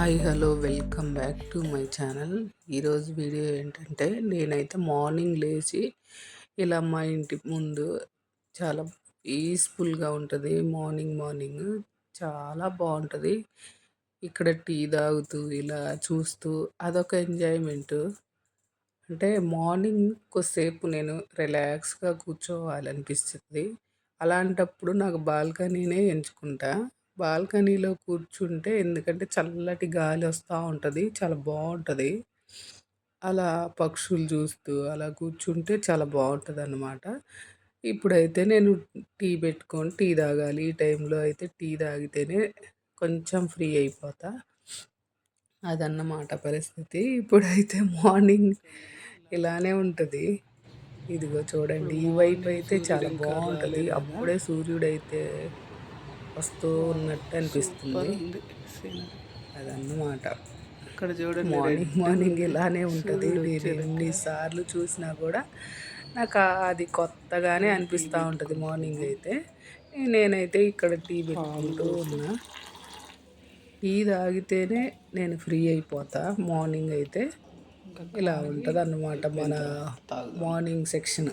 Hi hello welcome back to my channel. ఈరోజు video ఏంటంటే నేనైతే మార్నింగ్ లేచి ఇలా మా ఇంటి ముందు చాలా పీస్ఫుల్గా ఉంటుంది. మార్నింగ్ చాలా బాగుంటుంది. ఇక్కడ టీ తాగుతూ ఇలా చూస్తూ అదొక ఎంజాయ్మెంట్. అంటే మార్నింగ్ కొద్దిసేపు నేను రిలాక్స్గా కూర్చోవాలనిపిస్తుంది. అలాంటప్పుడు నాకు బాల్కనీనే ఎంచుకుంటా. బాల్కనీలో కూర్చుంటే ఎందుకంటే చల్లటి గాలి వస్తూ ఉంటుంది, చాలా బాగుంటుంది. అలా పక్షులు చూస్తూ అలా కూర్చుంటే చాలా బాగుంటుంది అన్నమాట. ఇప్పుడైతే నేను టీ పెట్టుకొని టీ తాగాలి. ఈ టైంలో అయితే టీ తాగితేనే కొంచెం ఫ్రీ అయిపోతా. అదన్నమాట పరిస్థితి. ఇప్పుడైతే మార్నింగ్ ఇలానే ఉంటుంది. ఇదిగో చూడండి, ఈ వైపు అయితే చాలా బాగుంటుంది. అప్పుడే సూర్యుడైతే వస్తూ ఉన్నట్టు అనిపిస్తుంది. అదన్నమాట. ఇక్కడ చూడండి, మార్నింగ్ ఇలానే ఉంటుంది. నేను ఎన్నిసార్లు చూసినా కూడా నాకు అది కొత్తగానే అనిపిస్తూ ఉంటుంది. మార్నింగ్ అయితే నేనైతే ఇక్కడ టీ పెట్టుకుంటూ ఉన్నా. టీ తాగితేనే నేను ఫ్రీ అయిపోతా. మార్నింగ్ అయితే ఇలా ఉంటుంది అన్నమాట మన మార్నింగ్ సెక్షన్.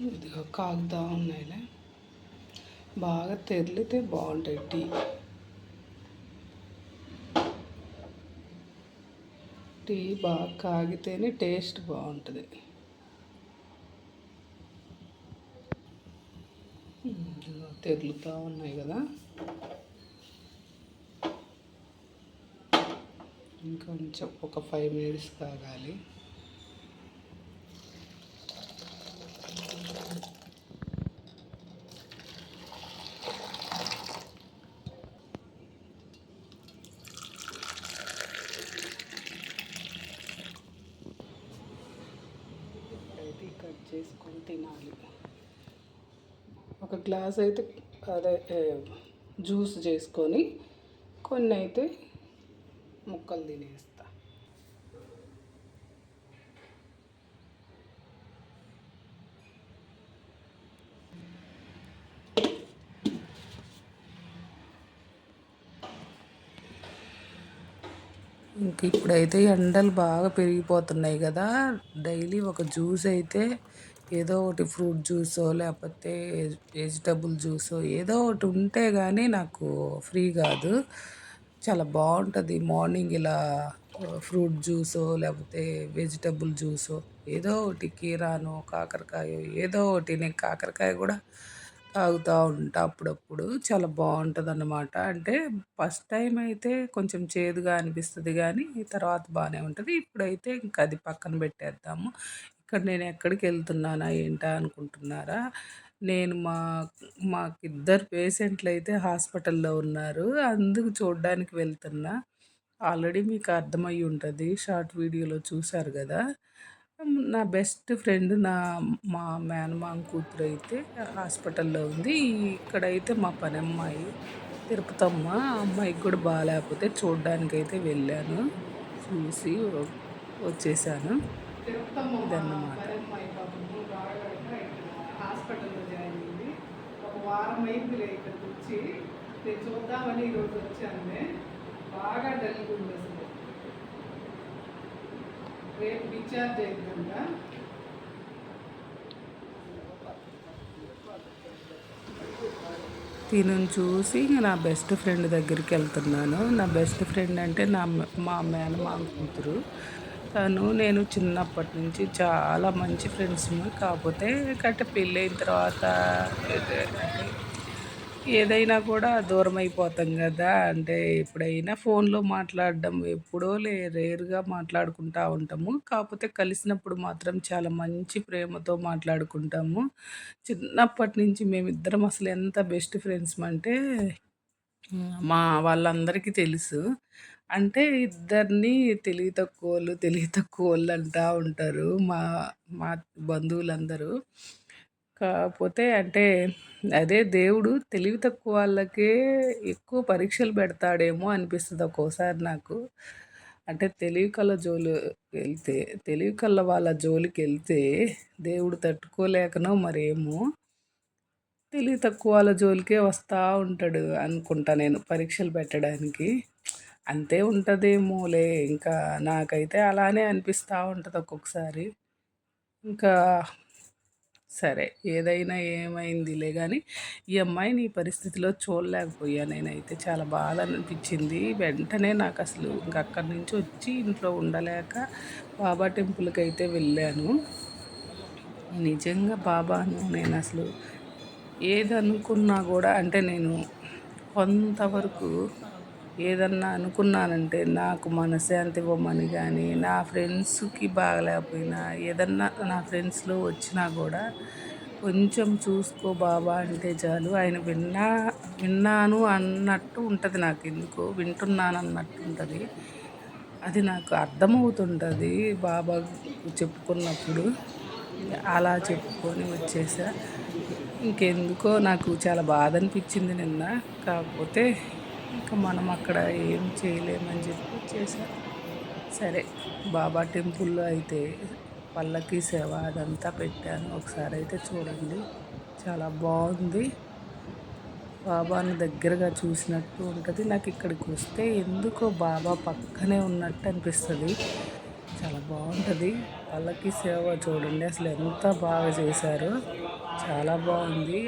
ఇదిగో కాగుతా ఉన్నాయిలే, బాగా తెరిలితే బాగుంటాయి టీ. టీ బాగా కాగితేనే టేస్ట్ బాగుంటుంది. తెరులుతూ ఉన్నాయి కదా, ఇంకొంచెం ఒక 5 మినిట్స్ కాగాలి. అయితే కట్ చేసుకొని తినాలి. ఒక గ్లాస్ అయితే అదే జ్యూస్ చేసుకొని కొన్ని అయితే ముక్కలు తినేస్తా. ఇంక ఇప్పుడైతే ఎండలు బాగా పెరిగిపోతున్నాయి కదా, డైలీ ఒక జ్యూస్ అయితే ఏదో ఒకటి ఫ్రూట్ జ్యూసో లేకపోతే వెజిటబుల్ జ్యూసో ఏదో ఒకటి ఉంటే కానీ నాకు ఫ్రీ కాదు. చాలా బాగుంటుంది మార్నింగ్ ఇలా ఫ్రూట్ జ్యూసో లేకపోతే వెజిటబుల్ జ్యూసో ఏదో ఒకటి, కీరానో కాకరకాయ ఏదో ఒకటి. నేను కాకరకాయ కూడా తాగుతూ ఉంటా అప్పుడప్పుడు. చాలా బాగుంటుంది అన్నమాట. అంటే ఫస్ట్ టైం అయితే కొంచెం చేదుగా అనిపిస్తుంది కానీ తర్వాత బాగానే ఉంటుంది. ఇప్పుడైతే ఇంకా అది పక్కన పెట్టేద్దాము. ఇక్కడ నేను ఎక్కడికి వెళ్తున్నానా ఏంటా అనుకుంటున్నారా? నేను మాకిద్దరు పేషెంట్లు అయితే హాస్పిటల్లో ఉన్నారు, అందుకు చూడడానికి వెళ్తున్నా. ఆల్రెడీ మీకు అర్థమయ్యి ఉంటుంది, షార్ట్ వీడియోలో చూశారు కదా. నా బెస్ట్ ఫ్రెండ్ మా మేనమామ కూతురు అయితే హాస్పిటల్లో ఉంది. ఇక్కడైతే మా పని అమ్మాయి తిరుపతమ్మ, అమ్మాయికి కూడా బాగాలేకపోతే చూడడానికి అయితే వెళ్ళాను, చూసి వచ్చేసాను. ఇదన్నమాట. హాస్పిటల్లో జాయిన్ అయింది. ఒక వారం అయిందిలే ఇక్కడికి వచ్చి. నేను చూద్దామని ఈరోజు వచ్చాను. బాగా డల్గా ఉంది అసలు. రేపు డిశ్చార్జ్ అయిందంట. తినని చూసి నా బెస్ట్ ఫ్రెండ్ దగ్గరికి వెళ్తున్నాను. నా బెస్ట్ ఫ్రెండ్ అంటే మా మేనమామ కూతురు. నేను చిన్నప్పటి నుంచి చాలా మంచి ఫ్రెండ్స్. కాకపోతే పెళ్ళి అయిన తర్వాత అంటే ఏదైనా కూడా దూరం అయిపోతాం కదా. అంటే ఎప్పుడైనా ఫోన్లో మాట్లాడడం ఎప్పుడో రేరుగా మాట్లాడుకుంటూ ఉంటాము. కాకపోతే కలిసినప్పుడు మాత్రం చాలా మంచి ప్రేమతో మాట్లాడుకుంటాము. చిన్నప్పటి నుంచి మేమిద్దరం అసలు ఎంత బెస్ట్ ఫ్రెండ్స్ అంటే మా వాళ్ళందరికీ తెలుసు. అంటే ఇద్దరిని తెలివి తక్కువోళ్ళు అంటా ఉంటారు మా మా బంధువులందరూ. కాకపోతే అంటే అదే దేవుడు తెలివి తక్కువ వాళ్ళకే ఎక్కువ పరీక్షలు పెడతాడేమో అనిపిస్తుంది ఒక్కోసారి నాకు. అంటే తెలివి కళ్ళ వాళ్ళ జోలికి వెళ్తే దేవుడు తట్టుకోలేకనో మరేమో తెలివి తక్కువ వాళ్ళ జోలికే వస్తూ ఉంటాడు అనుకుంటా నేను, పరీక్షలు పెట్టడానికి. అంతే ఉంటదేమోలే ఇంకా నాకైతే అలానే అనిపిస్తూ ఉంటుంది ఒక్కొక్కసారి. ఇంకా సరే ఏదైనా ఏమైందిలే గానీ, ఈ అమ్మాయిని ఈ పరిస్థితిలో చూడలేకపోయా నేనైతే. చాలా బాధ అనిపించింది. వెంటనే నాకసలు ఇంక అక్కడి నుంచి వచ్చి ఇంట్లో ఉండలేక బాబా టెంపుల్‌కైతే వెళ్ళాను. నిజంగా బాబాను నేనసలు ఏదనుకున్నా గూడా అంటే నేను కొంతవరకు ఏదన్నా అనుకున్నానంటే నాకు మనశ్శాంతి ఇవ్వమని గానీ, నా ఫ్రెండ్స్‌కి బాగలేకపోయినా ఏదన్నా నా ఫ్రెండ్స్‌లో వచ్చినా గూడా కొంచెం చూసుకో బాబా అంటే చాలు ఆయన విన్నాను అన్నట్టు ఉంటది నాకెందుకో. వింటున్నానన్నట్టుంటది. అది నాకు అర్థమవుతుంటది బాబా చెప్పుకున్నప్పుడు. అలా చెప్పుకొని వచ్చేసా. ఇంకెందుకో నాకు చాలా బాధ అనిపించింది నిన్న. కాకపోతే ఇంక మనం అక్కడ ఏం చేయలేమని చెప్పి వచ్చేసా. సరే బాబా టెంపుల్‌లో అయితే పల్లకీ సేవ అదంతా పెట్టాను. ఒకసారైతే చూడండి. చాలా బావుంది. బాబాను దగ్గరగా చూసినట్టు ఉంటది. నాకిక్కడికొస్తే ఎందుకో బాబా పక్కనే ఉన్నట్టు అనిపిస్తది. చాలా బావుంటది. పల్లకీ సేవ చూడండి అసలు ఎంత బాగా చేశారో. చాలా బావుంది.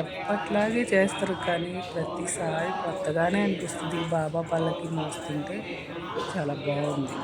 ఎప్పట్లాగే చేస్తారు కానీ ప్రతిసారి కొత్తగానే అనిపిస్తది బాబా పల్లకీ మోస్తుంటే. చాలా బావుంది.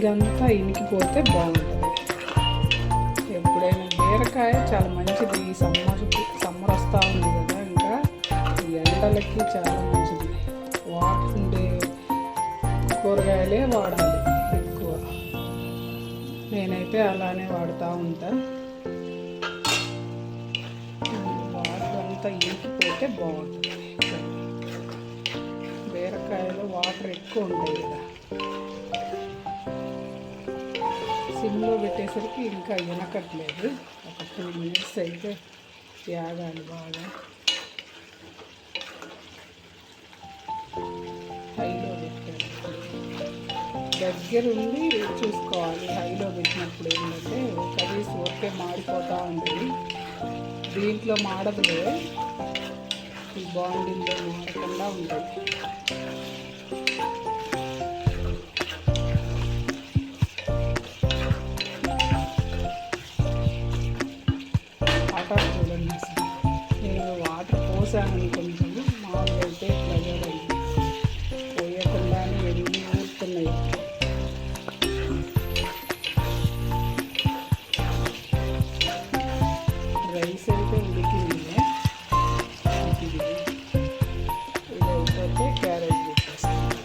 ఇదంతా ఇనికిపోతే బాగుంటుంది. ఎప్పుడైనా బీరకాయ చాలా మంచిది. ఈ సమ్మర్ వస్తూ ఉంది కదా, ఇంకా ఈ ఎండలకి చాలా మంచిది. వాటర్ ఉండే కూరగాయలే వాడాలి ఎక్కువ. నేనైతే అలానే వాడుతూ ఉంటా. వాటర్ అంతా ఇంకిపోతే బాగుంటుంది. బీరకాయలో వాటర్ ఎక్కువ ఉంటాయి కదా, సిమ్లో పెట్టేసరికి ఇంకా వినకట్లేదు. ఒక 2 minutes అయితే త్యాగాలి బాగా. హైలో పెట్టాలి, దగ్గరుండి చూసుకోవాలి. హైలో పెట్టినప్పుడు ఏంటంటే కర్రీస్ ఊరికే మాడిపోతూ ఉంటుంది. దీంట్లో మాడదులే, ఈ బాండిల్లో మాడకుండా ఉంటుంది. వాటర్ చూడండి, అసలు నేను వాటర్ పోసాను కొంచెం. మామూలుగా అయితే ఇట్లా చూడండి, పోయకుండానే ఎన్ని ఊరుతున్నాయి. రైస్ అయితే ఉడికింది. ఇది అయిపోతే క్యారెట్ పెట్టేస్తాను.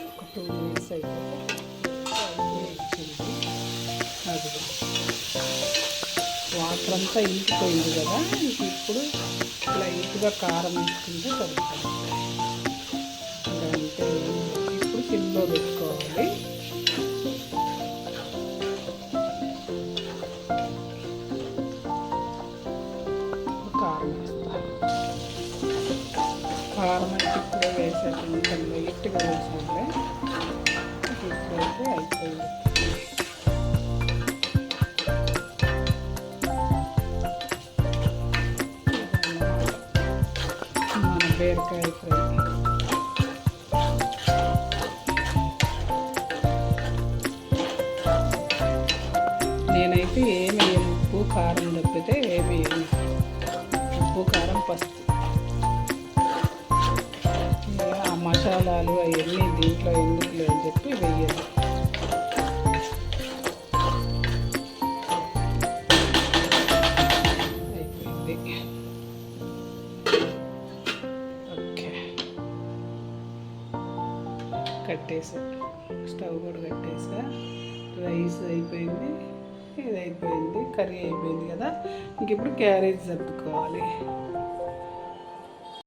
ఒక 2 minutes అయిపోతే అది వాటర్ అంతా ఇంకిపోయింది కదా. ఇప్పుడు లైట్గా కారం వేసుకుంటే సరిపోతుంది. అంటే ఇప్పుడు సిమ్లో పెట్టుకోవాలి. కారం వేస్తాను. కారం అయితే ఇప్పుడే వేసాను, ఇంకా లైట్గా వేసానులే. ఇప్పుడైతే అయిపోయింది మన బీరకాయ ఫ్రై. నేనైతే ఏమి వేయను, ఉప్పు కారం తప్పితే ఏమి వేయను. ఉప్పు కారం పసుపు, ఆ మసాలాలు అవన్నీ దీంట్లో ఎందుకు లేని చెప్పి వెయ్యను. అయిపోయింది. ఓకే, కట్టేసా, స్టవ్ కూడా కట్టేసా. రైస్ అయిపోయింది, ఇది అయిపోయింది, కర్రీ అయిపోయింది కదా. ఇంక ఇప్పుడు క్యారేజ్ సర్దుకోవాలి.